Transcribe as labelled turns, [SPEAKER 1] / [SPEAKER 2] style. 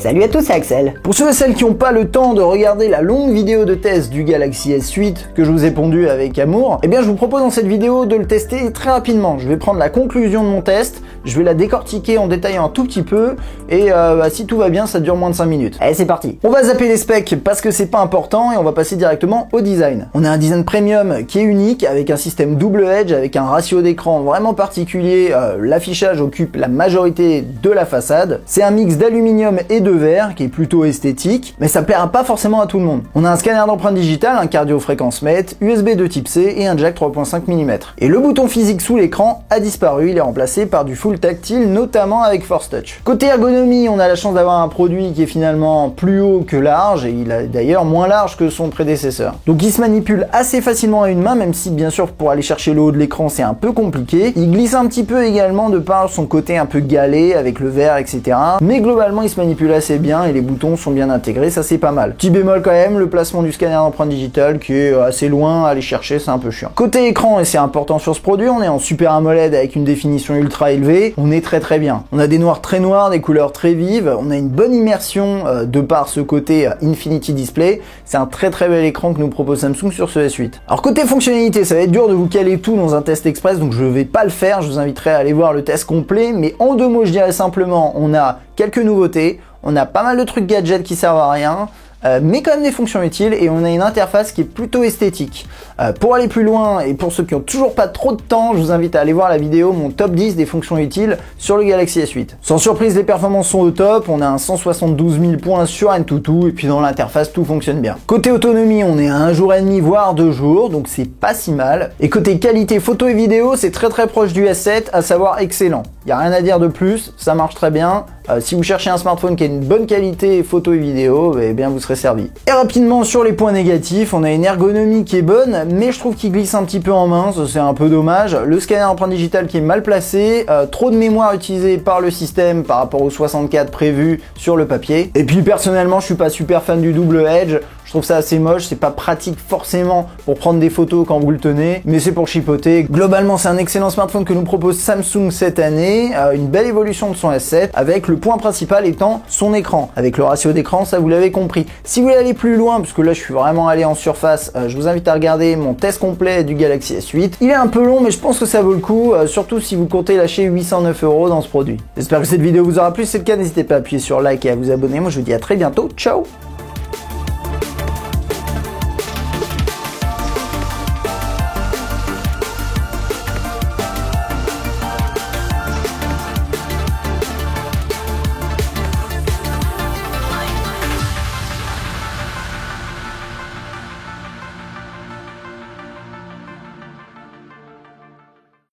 [SPEAKER 1] Salut à tous, c'est Axel.
[SPEAKER 2] Pour ceux et celles qui n'ont pas le temps de regarder la longue vidéo de test du Galaxy S8 que je vous ai pondu avec amour, eh bien je vous propose dans cette vidéo de le tester très rapidement. Je vais prendre la conclusion de mon test, je vais la décortiquer en détaillant un tout petit peu et si tout va bien ça dure moins de 5 minutes.
[SPEAKER 1] Allez, c'est parti.
[SPEAKER 2] On va zapper les specs parce que c'est pas important et on va passer directement au design. On a un design premium qui est unique avec un système double edge, avec un ratio d'écran vraiment particulier. L'affichage occupe la majorité de la façade. C'est un mix d'aluminium et de verre qui est plutôt esthétique, mais ça plaira pas forcément à tout le monde. On a un scanner d'empreinte digitale, un cardio-fréquence-mètre, USB de type C et un jack 3.5 mm. Et le bouton physique sous l'écran a disparu, il est remplacé par du full tactile, notamment avec Force Touch. Côté ergonomie, on a la chance d'avoir un produit qui est finalement plus haut que large, et il est d'ailleurs moins large que son prédécesseur. Donc il se manipule assez facilement à une main, même si bien sûr pour aller chercher le haut de l'écran c'est un peu compliqué. Il glisse un petit peu également de par son côté un peu galet avec le verre, etc. Mais globalement il se manipule assez bien et les boutons sont bien intégrés, ça c'est pas mal. Petit bémol quand même, le placement du scanner d'empreinte digitale qui est assez loin à aller chercher, c'est un peu chiant. Côté écran, et c'est important sur ce produit, on est en Super AMOLED avec une définition ultra élevée, on est très bien. On a des noirs très noirs, des couleurs très vives, on a une bonne immersion de par ce côté Infinity Display, c'est un très bel écran que nous propose Samsung sur ce S8. Alors côté fonctionnalité, ça va être dur de vous caler tout dans un test express, donc je vais pas le faire, je vous inviterai à aller voir le test complet, mais en deux mots je dirais simplement, on a quelques nouveautés, on a pas mal de trucs gadgets qui servent à rien, mais quand même des fonctions utiles, et on a une interface qui est plutôt esthétique. Pour aller plus loin, et pour ceux qui ont toujours pas trop de temps, je vous invite à aller voir la vidéo, mon top 10 des fonctions utiles sur le Galaxy S8. Sans surprise, les performances sont au top, on a un 172 000 points sur AnTuTu, et puis dans l'interface, tout fonctionne bien. Côté autonomie, on est à 1 jour et demi, voire 2 jours, donc c'est pas si mal. Et côté qualité photo et vidéo, c'est très proche du S7, à savoir excellent. Il n'y a rien à dire de plus, ça marche très bien. Si vous cherchez un smartphone qui a une bonne qualité photo et vidéo, eh bien vous serez servi. Et rapidement sur les points négatifs, on a une ergonomie qui est bonne, mais je trouve qu'il glisse un petit peu en main, c'est un peu dommage. Le scanner d'empreinte digitale qui est mal placé, trop de mémoire utilisée par le système par rapport aux 64 prévus sur le papier. Et puis personnellement, je suis pas super fan du double edge. Je trouve ça assez moche, c'est pas pratique forcément pour prendre des photos quand vous le tenez, mais c'est pour chipoter. Globalement, c'est un excellent smartphone que nous propose Samsung cette année, une belle évolution de son S7, avec le point principal étant son écran. Avec le ratio d'écran, ça vous l'avez compris. Si vous voulez aller plus loin, parce que là je suis vraiment allé en surface, je vous invite à regarder mon test complet du Galaxy S8. Il est un peu long, mais je pense que ça vaut le coup, surtout si vous comptez lâcher 809 € dans ce produit. J'espère que cette vidéo vous aura plu, si c'est le cas, n'hésitez pas à appuyer sur like et à vous abonner. Moi je vous dis à très bientôt, ciao!